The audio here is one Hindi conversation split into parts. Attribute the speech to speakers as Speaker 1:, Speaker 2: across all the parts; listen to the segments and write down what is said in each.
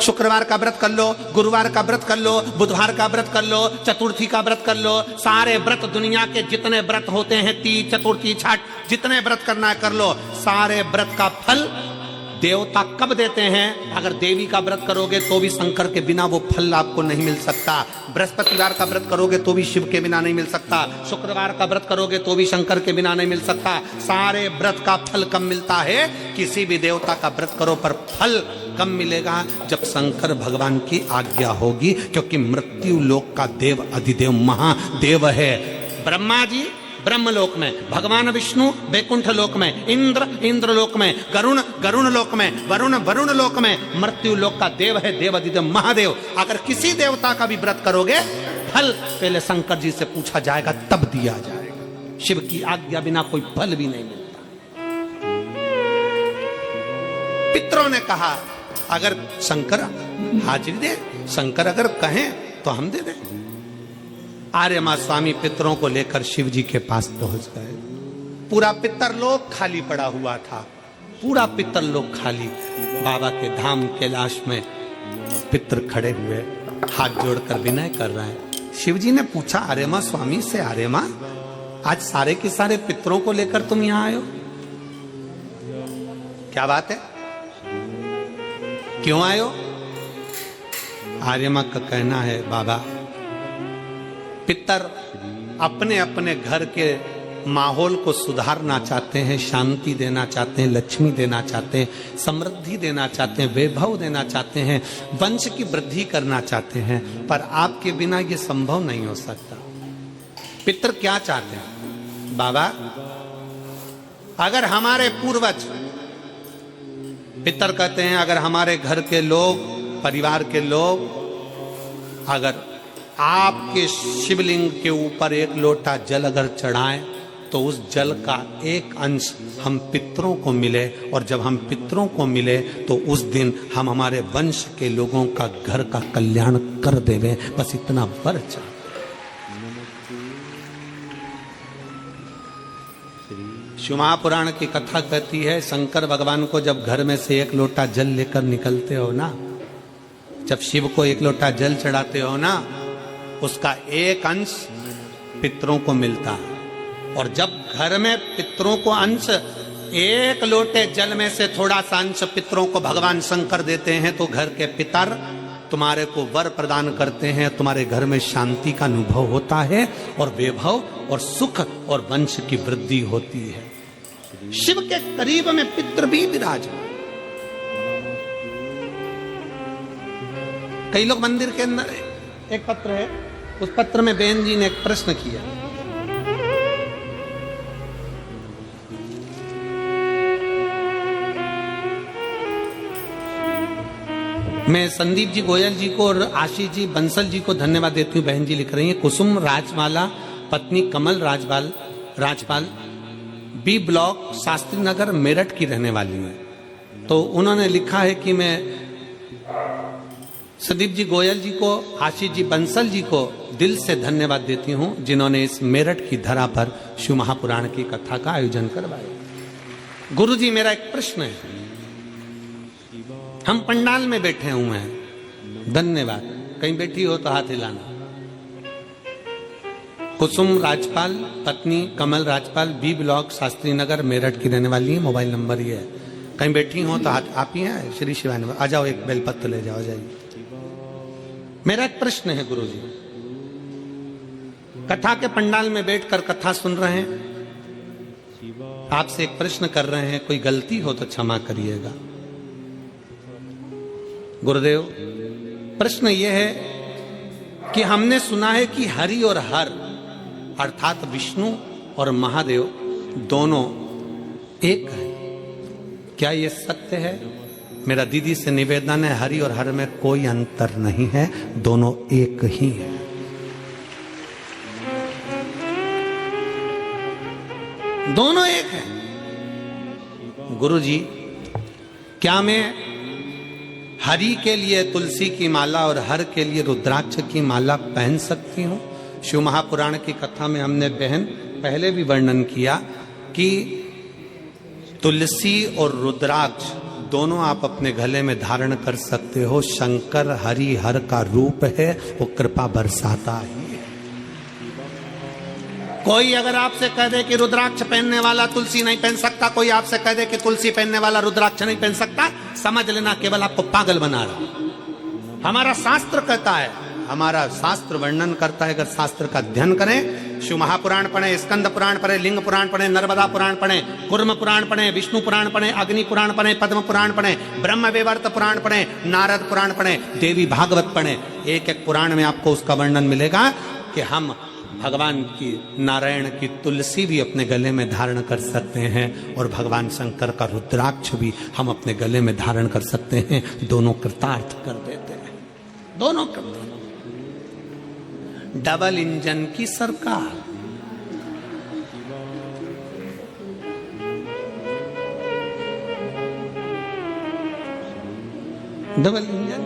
Speaker 1: शुक्रवार का व्रत कर लो, गुरुवार का व्रत कर लो, बुधवार का व्रत कर लो, चतुर्थी का व्रत कर लो। सारे व्रत, दुनिया के जितने व्रत होते हैं, तीज, चतुर्थी, छठ, जितने व्रत करना है कर लो। सारे व्रत का फल देवता कब देते हैं? अगर देवी का व्रत करोगे तो भी शंकर के बिना वो फल आपको नहीं मिल सकता। बृहस्पतिवार का व्रत करोगे तो भी शिव के बिना नहीं मिल सकता। शुक्रवार का व्रत करोगे तो भी शंकर के बिना नहीं मिल सकता। सारे व्रत का फल कब मिलता है? किसी भी देवता का व्रत करो पर फल कब मिलेगा? जब शंकर भगवान की आज्ञा होगी, क्योंकि मृत्यु लोक का देव अधिदेव महादेव है। ब्रह्मा जी ब्रह्मलोक में, भगवान विष्णु वैकुंठ लोक में, इंद्र इंद्रलोक में, गरुण गरुण लोक में, वरुण वरुण लोक में, मृत्यु लोक का देव है देव अधिदेव महादेव। अगर किसी देवता का भी व्रत करोगे, फल पहले शंकर जी से पूछा जाएगा, तब दिया जाएगा। शिव की आज्ञा बिना कोई फल भी नहीं मिलता। पितरों ने कहा अगर शंकर हाजिरी दे, शंकर अगर कहें तो हम दे दें। आर्यमा स्वामी पितरों को लेकर शिव जी के पास पहुंच गए। पूरा पितरलोक खाली पड़ा हुआ था, पूरा पितरलोक खाली। बाबा के धाम कैलाश में पितर खड़े हुए, हाथ जोड़कर विनय कर रहे हैं। शिव जी ने पूछा आर्यमा स्वामी से, आर्यमा आज सारे के सारे पितरों को लेकर तुम यहां आए हो, क्या बात है, क्यों आए हो? आर्यमा का कहना है बाबा, पितर अपने अपने घर के माहौल को सुधारना चाहते हैं, शांति देना चाहते हैं, लक्ष्मी देना चाहते हैं, समृद्धि देना चाहते हैं, वैभव देना चाहते हैं, वंश की वृद्धि करना चाहते हैं, पर आपके बिना यह संभव नहीं हो सकता। पितर क्या चाहते हैं? बाबा अगर हमारे पूर्वज, पितर कहते हैं अगर हमारे घर के लोग, परिवार के लोग अगर आपके शिवलिंग के ऊपर एक लोटा जल अगर चढ़ाएं तो उस जल का एक अंश हम पितरों को मिले, और जब हम पितरों को मिले तो उस दिन हम हमारे वंश के लोगों का घर का कल्याण कर देवें, बस इतना वर चाहते। शिव महापुराण की कथा कहती है, शंकर भगवान को जब घर में से एक लोटा जल लेकर निकलते हो ना, जब शिव को एक लोटा जल चढ़ाते हो ना, उसका एक अंश पितरों को मिलता है। और जब घर में पितरों को अंश, एक लोटे जल में से थोड़ा सा अंश पितरों को भगवान शंकर देते हैं, तो घर के पितर तुम्हारे को वर प्रदान करते हैं, तुम्हारे घर में शांति का अनुभव होता है और वैभव और सुख और वंश की वृद्धि होती है। शिव के करीब में पितर भी विराजमान। कई लोग मंदिर के अंदर, एक पत्र है, उस पत्र में बहन जी ने एक प्रश्न किया, मैं संदीप जी गोयल जी को और आशीष जी बंसल जी को धन्यवाद देती हूँ। बहन जी लिख रही हैं, कुसुम राजवाला पत्नी कमल राजपाल बी ब्लॉक शास्त्री नगर मेरठ की रहने वाली है। तो उन्होंने लिखा है कि मैं संदीप जी गोयल जी को, आशीष जी बंसल जी को दिल से धन्यवाद देती हूँ, जिन्होंने इस मेरठ की धरा पर शिव महापुराण की कथा का आयोजन करवाया। गुरु जी मेरा एक प्रश्न है, हम पंडाल में बैठे हुए हैं, धन्यवाद, कहीं बैठी हो तो हाथ हिलाना। कुसुम राजपाल पत्नी कमल राजपाल बी ब्लॉक शास्त्री नगर मेरठ की रहने वाली है, मोबाइल नंबर ये है, कहीं बैठी हो तो हाथ, आप ही हैं श्री शिवानी, आ जाओ, एक बेलपत्र ले जाओ, जाइए। मेरा एक प्रश्न है गुरु जी, कथा के पंडाल में बैठकर कथा सुन रहे हैं, आपसे एक प्रश्न कर रहे हैं, कोई गलती हो तो क्षमा करिएगा। गुरुदेव प्रश्न यह है कि हमने सुना है कि हरि और हर अर्थात विष्णु और महादेव दोनों एक है, क्या यह सत्य है? मेरा दीदी से निवेदन है, हरि और हर में कोई अंतर नहीं है, दोनों एक ही है। दोनों एक है। गुरुजी क्या मैं हरि के लिए तुलसी की माला और हर के लिए रुद्राक्ष की माला पहन सकती हूँ? शिव महापुराण की कथा में हमने बहन पहले भी वर्णन किया कि तुलसी और रुद्राक्ष दोनों आप अपने गले में धारण कर सकते हो। शंकर हरि हर का रूप है, वो कृपा बरसाता ही है। कोई अगर आपसे कह दे कि रुद्राक्ष पहनने वाला तुलसी नहीं पहन सकता, कोई आपसे कह दे कि तुलसी पहनने वाला रुद्राक्ष नहीं पहन सकता, समझ लेना केवल आपको पागल बना रहा। हमारा शास्त्र कहता है, हमारा शास्त्र वर्णन करता है, अगर शास्त्र का अध्ययन करें, शिव महापुराण पढ़े, स्कंद पुराण पढ़े, लिंग पुराण पढ़े, नर्मदा पुराण पढ़े, कुर्म पुराण पढ़े, विष्णु पुराण पढ़े, अग्नि पुराण पढ़े, पद्म पुराण पढ़े, ब्रह्म वैवर्त पुराण पढ़े, नारद पुराण पढ़े, देवी भागवत पढ़े, एक एक पुराण में आपको उसका वर्णन मिलेगा कि हम भगवान की, नारायण की तुलसी भी अपने गले में धारण कर सकते हैं और भगवान शंकर का रुद्राक्ष भी हम अपने गले में धारण कर सकते हैं। दोनों कृतार्थ कर देते हैं, दोनों करते हैं। डबल इंजन की सरकार। डबल इंजन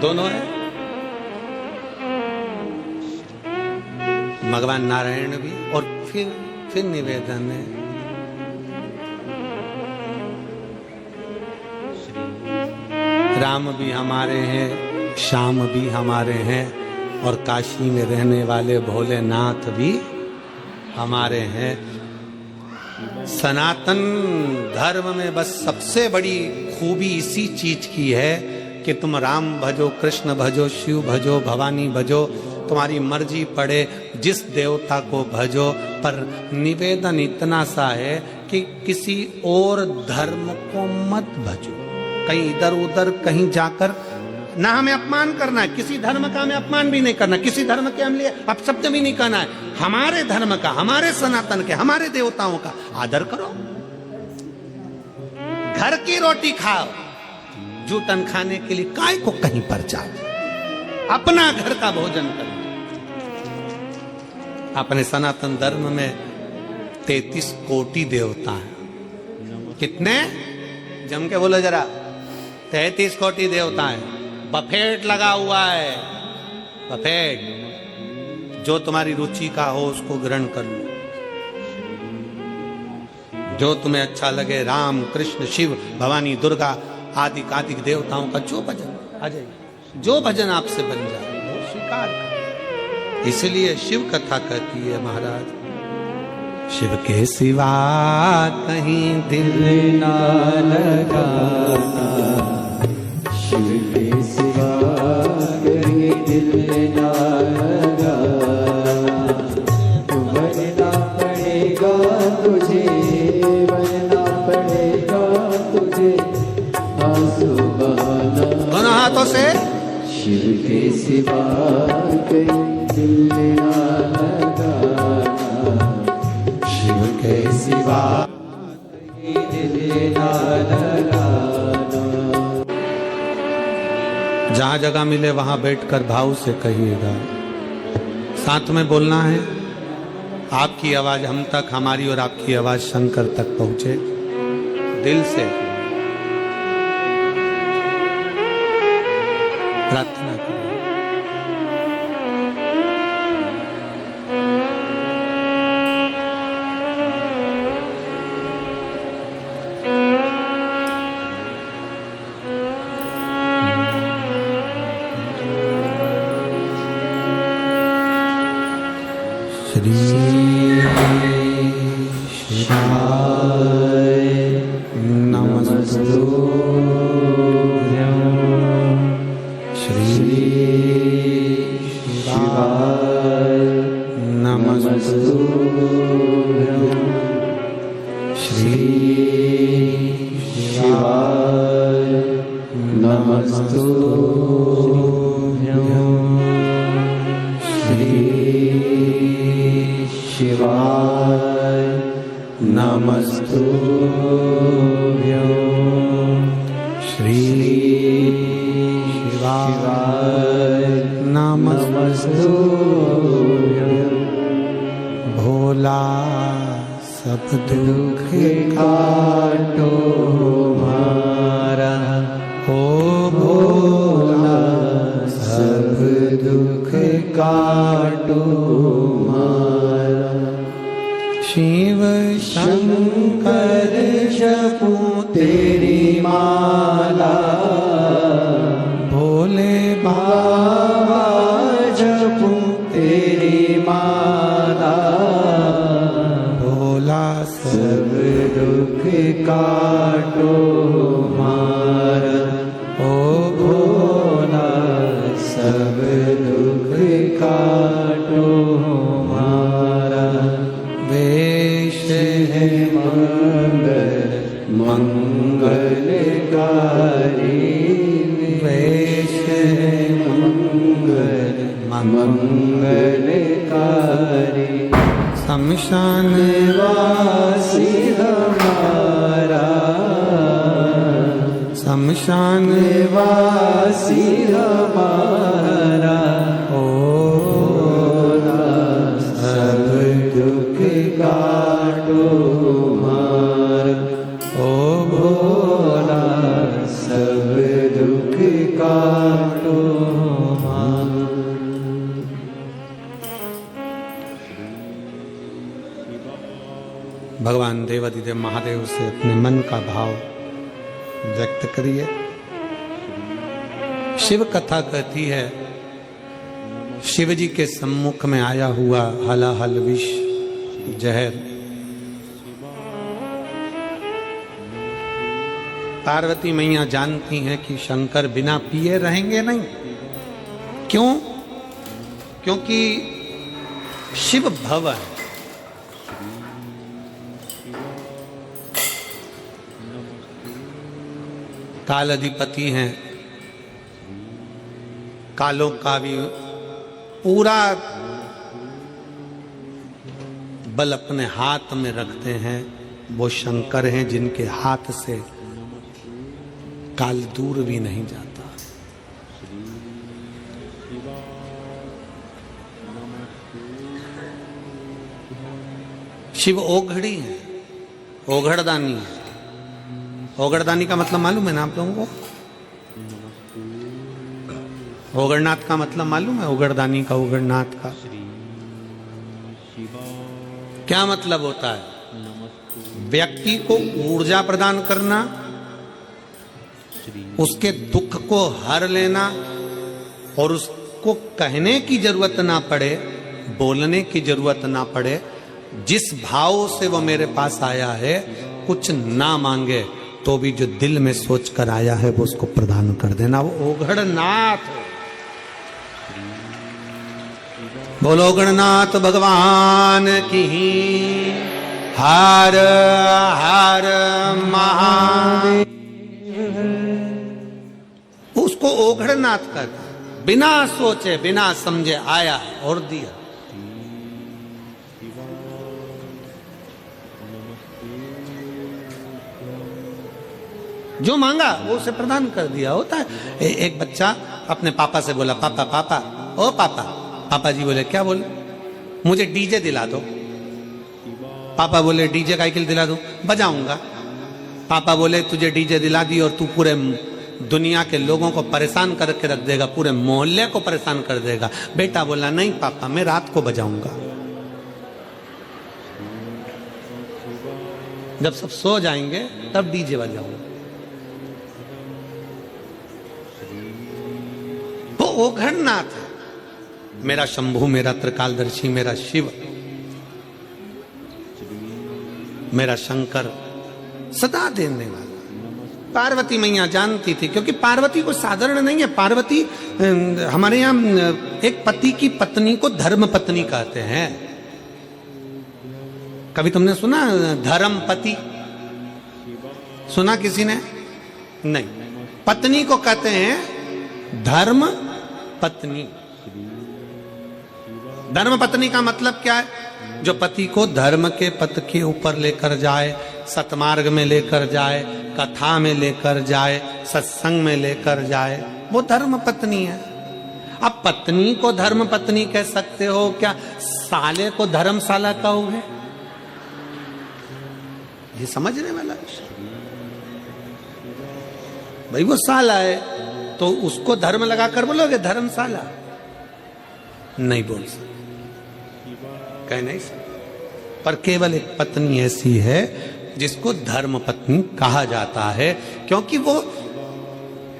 Speaker 1: दोनों है। भगवान नारायण भी, और फिर निवेदन है, राम भी हमारे हैं, श्याम भी हमारे हैं, और काशी में रहने वाले भोलेनाथ भी हमारे हैं। सनातन धर्म में बस सबसे बड़ी खूबी इसी चीज की है कि तुम राम भजो, कृष्ण भजो, शिव भजो, भवानी भजो, तुम्हारी मर्जी पड़े, जिस देवता को भजो, पर निवेदन इतना सा है कि किसी और धर्म को मत भजो। कहीं इधर उधर कहीं जाकर ना हमें अपमान करना है, किसी धर्म का हमें अपमान भी नहीं करना, किसी धर्म के हम लिए अपशब्द भी नहीं कहना है। हमारे धर्म का, हमारे सनातन के, हमारे देवताओं का आदर करो। घर की रोटी खाओ, जूठन खाने के लिए काय को कहीं पर जाओ, अपना घर का भोजन करो। अपने सनातन धर्म में 33 कोटि देवता हैं। कितने? जम के बोलो जरा। 33 कोटि देवता हैं। बफेट लगा हुआ है, बफेट। जो तुम्हारी रुचि का हो उसको ग्रहण कर लो, जो तुम्हें अच्छा लगे। राम, कृष्ण, शिव, भवानी, दुर्गा आदि कादिक देवताओं का जो भजन आ जाए, जो भजन आपसे बन जाए वो स्वीकार कर। इसलिए शिव कथा कहती है महाराज, शिव के सिवा कहीं दिल ना लगाना,
Speaker 2: शिव के सिवा कहीं दिल ना लगाना, बनना पड़ेगा तुझे, बनना पड़ेगा तुझे आंसू बहाना।
Speaker 1: दोनों हाथों से
Speaker 2: शिव के सिवा कहीं दिल ना लगाना, शिव के सिवा कहीं दिल ना लगाना।
Speaker 1: जहां जगह मिले वहां बैठकर भाव से कहिएगा। साथ में बोलना है, आपकी आवाज हम तक, हमारी और आपकी आवाज शंकर तक पहुंचे। दिल से प्रार्थना करें। श्री शिवाय नमस्तुभ्यं, श्री शिवाय नमस्तुभ्यं, श्री शिवाय नमस्तुभ्यं, श्री शिवाय नमस्तुभ्यं, श्री शिवाय नमस्तुभ्यं। भोला सब दुख काटो मारा, ओ भोला
Speaker 2: काटो मारा, ओ भोला सब दुख काटो मारा। वेश है मंगलकारी, वेश है मंगलकारी। शमशान वासी हमारा, शमशान वासी हमारा, ओ सब दुख काटो मारा, ओ भोला सब दुख काटो मारा।
Speaker 1: भगवान देवाधिदेव महादेव से अपने मन का भाव व्यक्त करिए। शिव कथा कहती है, शिव जी के सम्मुख में आया हुआ हलाहल विष जहर पार्वती मैया जानती हैं कि शंकर बिना पिए रहेंगे नहीं। क्यों? क्योंकि शिव भव है। काल अधिपति हैं, कालों का भी पूरा बल अपने हाथ में रखते हैं। वो शंकर हैं जिनके हाथ से काल दूर भी नहीं जाता। शिव ओघड़ी है, ओघड़दानी है। ओगड़दानी का मतलब मालूम है ना आप लोगों को? ओगड़नाथ का मतलब मालूम है? ओगड़दानी का, ओगड़नाथ का क्या मतलब होता है? व्यक्ति को ऊर्जा प्रदान करना, उसके दुख को हर लेना, और उसको कहने की जरूरत ना पड़े, बोलने की जरूरत ना पड़े। जिस भाव से वो मेरे पास आया है, कुछ ना मांगे तो भी जो दिल में सोच कर आया है वो उसको प्रदान कर देना। वो ओघड़नाथ। बोलो गणनाथ भगवान की। हर हर महादेव। उसको ओघड़नाथ कर, बिना सोचे बिना समझे आया और दिया। जो मांगा वो उसे प्रदान कर दिया। होता है एक बच्चा अपने पापा से बोला, पापा पापा ओ पापा। पापा जी बोले, क्या बोले? मुझे डीजे दिला दो। पापा बोले, डीजे का साइकिल दिला दो, बजाऊंगा। पापा बोले, तुझे डीजे दिला दी और तू पूरे दुनिया के लोगों को परेशान करके रख देगा, पूरे मोहल्ले को परेशान कर देगा। बेटा बोला, नहीं पापा, मैं रात को बजाऊंगा, जब सब सो जाएंगे तब डीजे बजाऊंगा। ओघड़नाथ है मेरा शंभू, मेरा त्रिकालदर्शी, मेरा शिव, मेरा शंकर, सदा देने वाला। पार्वती मैया जानती थी, क्योंकि पार्वती को साधारण नहीं है। पार्वती हमारे यहाँ एक पति की पत्नी को धर्म पत्नी कहते हैं। कभी तुमने सुना धर्म पति? सुना किसी ने? नहीं। पत्नी को कहते हैं धर्म पत्नी। धर्म पत्नी का मतलब क्या है? जो पति को धर्म के पथ के ऊपर लेकर जाए, सतमार्ग में लेकर जाए, कथा में लेकर जाए, सत्संग में लेकर जाए, वो धर्म पत्नी है। अब पत्नी को धर्म पत्नी कह सकते हो क्या? साले को धर्मशाला कहोगे? ये समझने वाला विषय भाई। वो साला है तो उसको धर्म लगाकर बोलोगे धर्मशाला? नहीं बोल सकते, कह नहीं सकते। पर केवल एक पत्नी ऐसी है जिसको धर्म पत्नी कहा जाता है, क्योंकि वो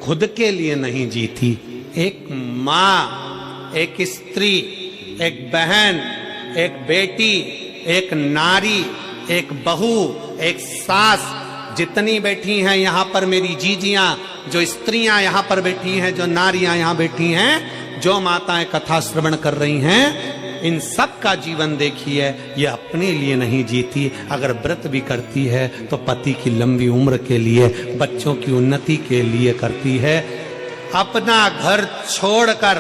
Speaker 1: खुद के लिए नहीं जीती। एक माँ, एक स्त्री, एक बहन, एक बेटी, एक नारी, एक बहू, एक सास जितनी बैठी हैं यहाँ पर मेरी जीजियां, जो स्त्रियां यहाँ पर बैठी हैं, जो नारियां यहाँ बैठी हैं, जो माताएं कथा श्रवण कर रही हैं, इन सब का जीवन देखिए, ये अपने लिए नहीं जीती। अगर व्रत भी करती है तो पति की लंबी उम्र के लिए, बच्चों की उन्नति के लिए करती है। अपना घर छोड़कर,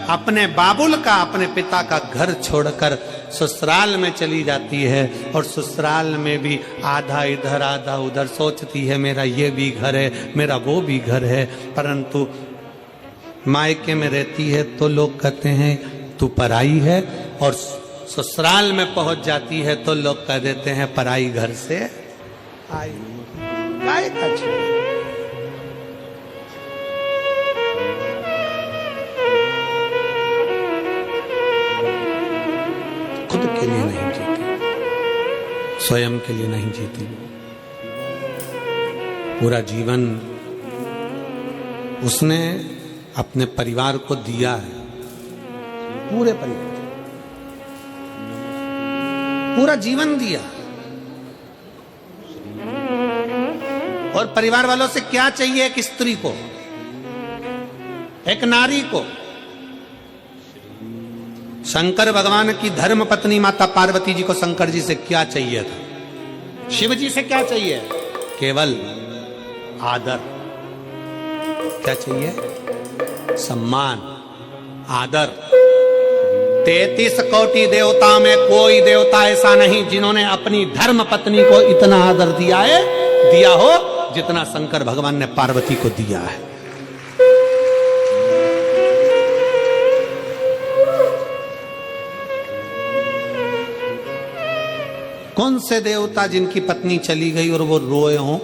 Speaker 1: अपने बाबुल का, अपने पिता का घर छोड़कर ससुराल में चली जाती है, और ससुराल में भी आधा इधर आधा उधर सोचती है मेरा ये भी घर है, मेरा वो भी घर है। परंतु मायके में रहती है तो लोग कहते हैं तू पराई है, और ससुराल में पहुंच जाती है तो लोग कह देते हैं पराई घर से आई। काय का खुद के लिए नहीं जीती, स्वयं के लिए नहीं जीती। पूरा जीवन उसने अपने परिवार को दिया है, पूरे परिवार, पूरा जीवन दिया। और परिवार वालों से क्या चाहिए एक स्त्री को, एक नारी को? शंकर भगवान की धर्म पत्नी माता पार्वती जी को शंकर जी से क्या चाहिए था? शिव जी से क्या चाहिए? केवल आदर। क्या चाहिए? सम्मान, आदर। 33 कोटि देवता में कोई देवता ऐसा नहीं जिन्होंने अपनी धर्म पत्नी को इतना आदर दिया हो जितना शंकर भगवान ने पार्वती को दिया है। कौन से देवता जिनकी पत्नी चली गई और वो रोए हों?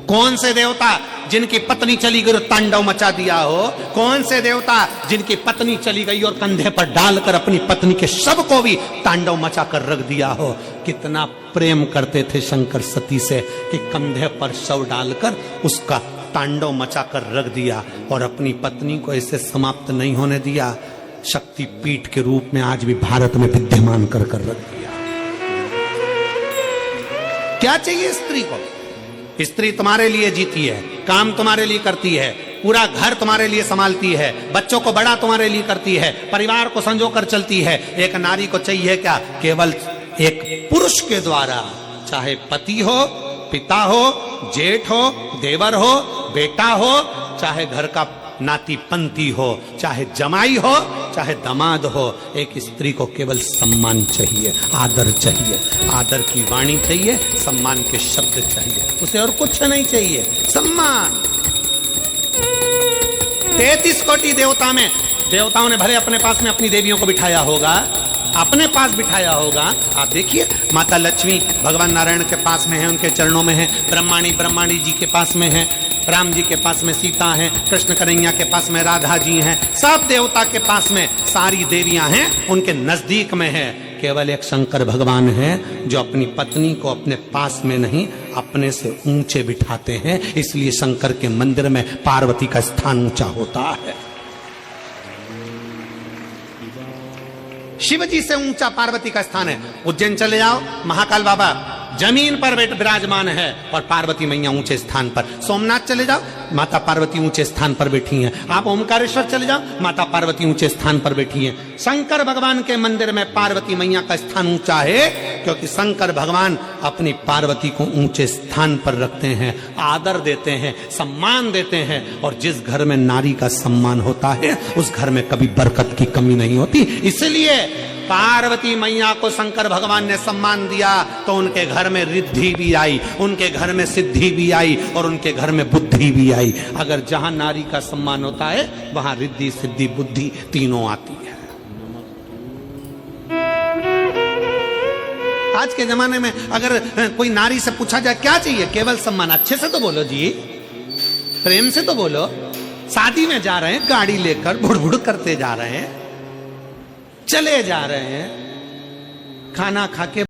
Speaker 1: कौन से देवता जिनकी पत्नी चली गई और तांडव मचा दिया हो? कौन से देवता जिनकी पत्नी चली गई और कंधे पर डालकर अपनी पत्नी के शव को भी तांडव मचा कर रख दिया हो? कितना प्रेम करते थे शंकर सती से कि कंधे पर शव डालकर उसका तांडव मचा कर रख दिया, और अपनी पत्नी को ऐसे समाप्त नहीं होने दिया। शक्ति पीठ के रूप में आज भी भारत में विद्यमान कर रख दिया। क्या चाहिए स्त्री को? स्त्री तुम्हारे लिए जीती है, काम तुम्हारे लिए करती है, पूरा घर तुम्हारे लिए संभालती है, बच्चों को बड़ा तुम्हारे लिए करती है, परिवार को संजो कर चलती है। एक नारी को चाहिए क्या? केवल एक पुरुष के द्वारा, चाहे पति हो, पिता हो, जेठ हो, देवर हो, बेटा हो, चाहे घर का नाती पंती हो, चाहे जमाई हो, चाहे दामाद हो, एक स्त्री को केवल सम्मान चाहिए, आदर चाहिए, आदर की वाणी चाहिए, सम्मान के शब्द चाहिए, उसे और कुछ नहीं चाहिए। सम्मान। 33 कोटि देवता में, देवताओं ने भले अपने पास में अपनी देवियों को बिठाया होगा, अपने पास बिठाया होगा। आप देखिए, माता लक्ष्मी भगवान नारायण के पास में है, उनके चरणों में है। ब्रह्माणी जी के पास में है, राम जी के पास में सीता है, कृष्ण कन्हैया के पास में राधा जी हैं, सब देवता के पास में सारी देवियां हैं, उनके नजदीक में है। केवल एक शंकर भगवान है जो अपनी पत्नी को अपने पास में नहीं, अपने से ऊंचे बिठाते हैं। इसलिए शंकर के मंदिर में पार्वती का स्थान ऊंचा होता है। शिव जी से ऊंचा पार्वती का स्थान है। उज्जैन चले जाओ, महाकाल बाबा जमीन पर विराजमान है और पार्वती मैया ऊंचे स्थान पर। सोमनाथ चले जाओ, माता पार्वती ऊंचे स्थान पर बैठी हैं। आप ओमकारेश्वर चले जाओ, माता पार्वती ऊंचे स्थान पर बैठी हैं। शंकर भगवान के मंदिर में पार्वती मैया का स्थान ऊंचा है, क्योंकि शंकर भगवान अपनी पार्वती को ऊंचे स्थान पर रखते हैं, आदर देते हैं, सम्मान देते हैं। और जिस घर में नारी का सम्मान होता है, उस घर में कभी बरकत की कमी नहीं होती। इसलिए पार्वती मैया को शंकर भगवान ने सम्मान दिया तो उनके घर में रिद्धि भी आई, उनके घर में सिद्धि भी आई, और उनके घर में बुद्धि भी आई। अगर जहां नारी का सम्मान होता है, वहां रिद्धि, सिद्धि, बुद्धि तीनों आती है। आज के जमाने में अगर कोई नारी से पूछा जाए क्या चाहिए, केवल सम्मान। अच्छे से तो बोलो जी, प्रेम से तो बोलो। शादी में जा रहे हैं, गाड़ी लेकर भुड़भुड़ करते जा रहे हैं, चले जा रहे हैं, खाना खा के